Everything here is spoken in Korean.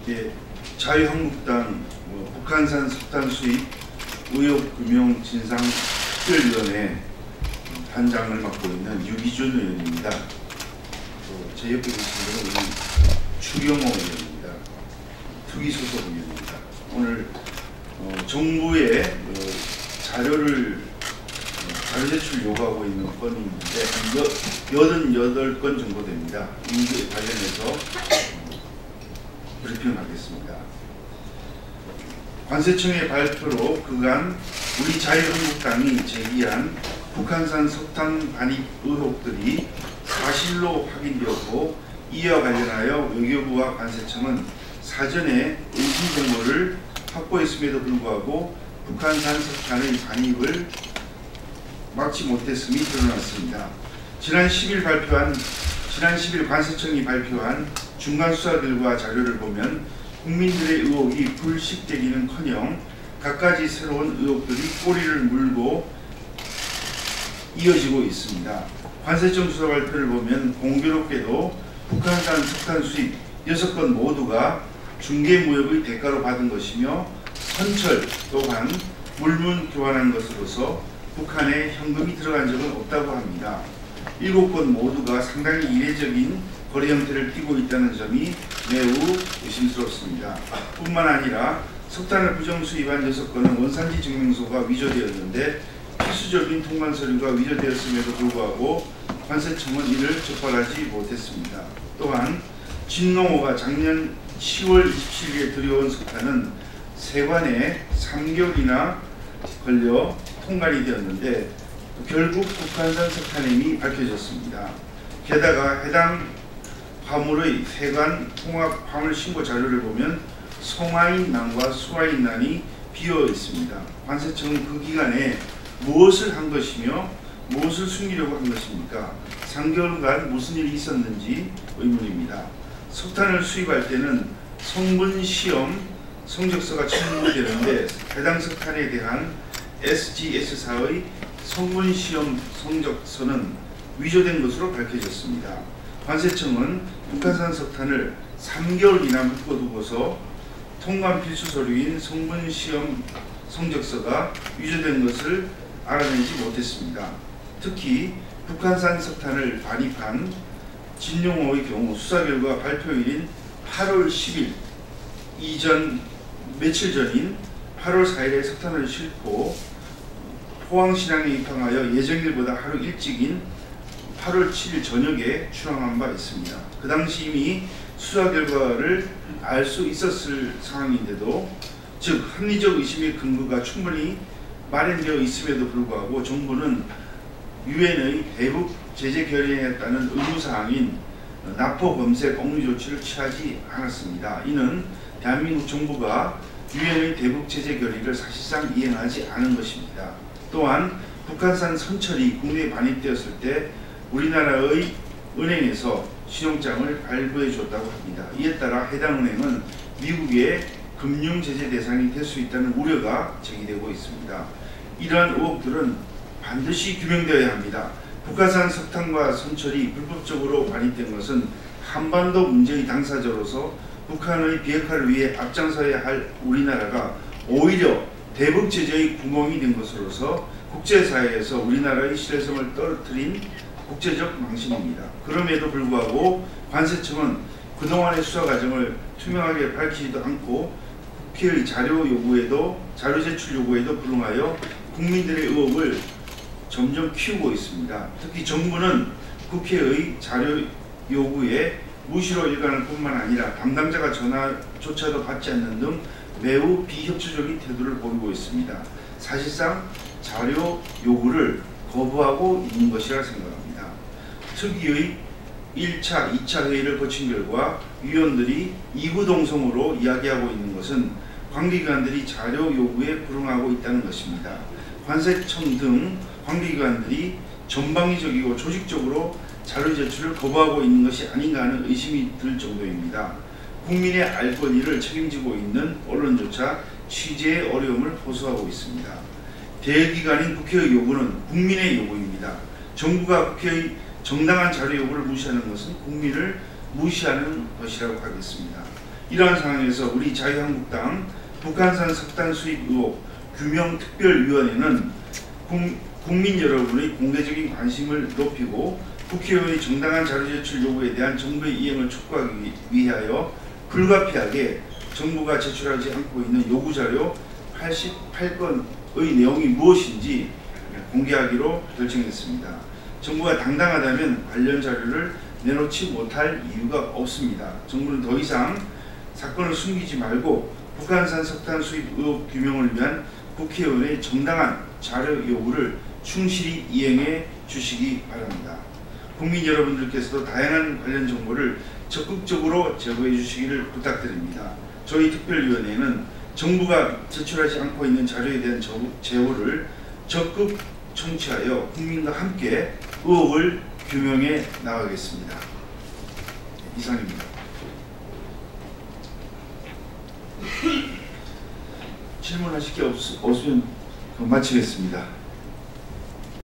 예, 자유한국당 북한산 석탄 수입 의혹 규명 진상 특별위원회 단장을 맡고 있는 유기준 의원입니다. 제 옆에 계신 분은 우리 추경호 의원입니다. 특위 소속 의원입니다. 오늘 정부의 자료 제출 요구하고 있는 건이 있는데 88건 정도 됩니다. 이에 관련해서 브리핑하겠습니다. 관세청의 발표로 그간 우리 자유한국당이 제기한 북한산 석탄 반입 의혹들이 사실로 확인되었고, 이와 관련하여 외교부와 관세청은 사전에 의심 정보를 확보했음에도 불구하고 북한산 석탄의 반입을 막지 못했음이 드러났습니다. 지난 10일 관세청이 발표한 중간 수사 결과 자료를 보면 국민들의 의혹이 불식되기는커녕 갖가지 새로운 의혹들이 꼬리를 물고 이어지고 있습니다. 관세청 수사 발표를 보면 공교롭게도 북한산 석탄 수입 6건 모두가 중개무역의 대가로 받은 것이며, 선철 또한 물문 교환한 것으로서 북한에 현금이 들어간 적은 없다고 합니다. 7건 모두가 상당히 이례적인 거래 형태를 띠고 있다는 점이 매우 의심스럽습니다. 뿐만 아니라 석탄을 부정 수입한 6건은 원산지 증명서가 위조되었는데 필수적인 통관 서류가 위조되었음에도 불구하고 관세청은 이를 적발하지 못했습니다. 또한 진농호가 작년 10월 27일에 들여온 석탄은 세관에 3개월이나 걸려 통관이 되었는데 결국 북한산 석탄임이 밝혀졌습니다. 게다가 해당 화물의 세관 통합 화물 신고 자료를 보면 송화인난과 수화인난이 비어 있습니다. 관세청은 그 기간에 무엇을 한 것이며 무엇을 숨기려고 한 것입니까? 3개월간 무슨 일이 있었는지 의문입니다. 석탄을 수입할 때는 성분 시험 성적서가 첨부되는데 해당 석탄에 대한 SGS사의 성분 시험 성적서는 위조된 것으로 밝혀졌습니다. 관세청은 북한산 석탄을 3개월이나 묶어두고서 통관 필수 서류인 성분 시험 성적서가 위조된 것을 알아내지 못했습니다. 특히 북한산 석탄을 반입한 진용호의 경우 수사 결과 발표일인 8월 10일 이전 며칠 전인 8월 4일에 석탄을 싣고 포항신항에 입항하여 예정일보다 하루 일찍인 8월 7일 저녁에 출항한 바 있습니다. 그 당시 이미 수사 결과를 알 수 있었을 상황인데도, 즉 합리적 의심의 근거가 충분히 마련되어 있음에도 불구하고 정부는 유엔의 대북 제재 결의에 따른 의무사항인 납포 검색 억류 조치를 취하지 않았습니다. 이는 대한민국 정부가 유엔의 대북 제재 결의를 사실상 이행하지 않은 것입니다. 또한 북한산 선철이 국내에 반입되었을 때 우리나라의 은행에서 신용장을 발부해 줬다고 합니다. 이에 따라 해당 은행은 미국의 금융 제재 대상이 될 수 있다는 우려가 제기되고 있습니다. 이러한 의혹들은 반드시 규명되어야 합니다. 북한산 석탄과 선철이 불법적으로 반입된 것은 한반도 문제의 당사자로서 북한의 비핵화를 위해 앞장서야 할 우리나라가 오히려 대북 제재의 구멍이 된 것으로서 국제사회에서 우리나라의 신뢰성을 떨어뜨린 국제적 망신입니다. 그럼에도 불구하고 관세청은 그동안의 수사 과정을 투명하게 밝히지도 않고 국회의 자료 제출 요구에도 불응하여 국민들의 의혹을 점점 키우고 있습니다. 특히 정부는 국회의 자료 요구에 무시로 일관할 뿐만 아니라 담당자가 전화조차도 받지 않는 등 매우 비협조적인 태도를 보이고 있습니다. 사실상 자료 요구를 거부하고 있는 것이라 생각합니다. 특위의 1차, 2차 회의를 거친 결과 위원들이 이구동성으로 이야기하고 있는 것은 관계기관들이 자료 요구에 불응하고 있다는 것입니다. 관세청 등 관계기관들이 전방위적이고 조직적으로 자료 제출을 거부하고 있는 것이 아닌가 하는 의심이 들 정도입니다. 국민의 알 권리를 책임지고 있는 언론조차 취재의 어려움을 호소하고 있습니다. 대기관인 국회의 요구는 국민의 요구입니다. 정부가 국회의 정당한 자료 요구를 무시하는 것은 국민을 무시하는 것이라고 하겠습니다. 이러한 상황에서 우리 자유한국당 북한산 석탄 수입 의혹 규명특별위원회는 국민 여러분의 공개적인 관심을 높이고 국회의원의 정당한 자료 제출 요구에 대한 정부의 이행을 촉구하기 위하여 불가피하게 정부가 제출하지 않고 있는 요구자료 88건의 내용이 무엇인지 공개하기로 결정했습니다. 정부가 당당하다면 관련 자료를 내놓지 못할 이유가 없습니다. 정부는 더 이상 사건을 숨기지 말고 북한산 석탄 수입 의혹 규명을 위한 국회의원의 정당한 자료 요구를 충실히 이행해 주시기 바랍니다. 국민 여러분들께서도 다양한 관련 정보를 적극적으로 제보해 주시기를 부탁드립니다. 저희 특별위원회는 정부가 제출하지 않고 있는 자료에 대한 제보를 적극 청취하여 국민과 함께 의혹을 규명해 나가겠습니다. 이상입니다. 질문하실 게 없으면 마치겠습니다.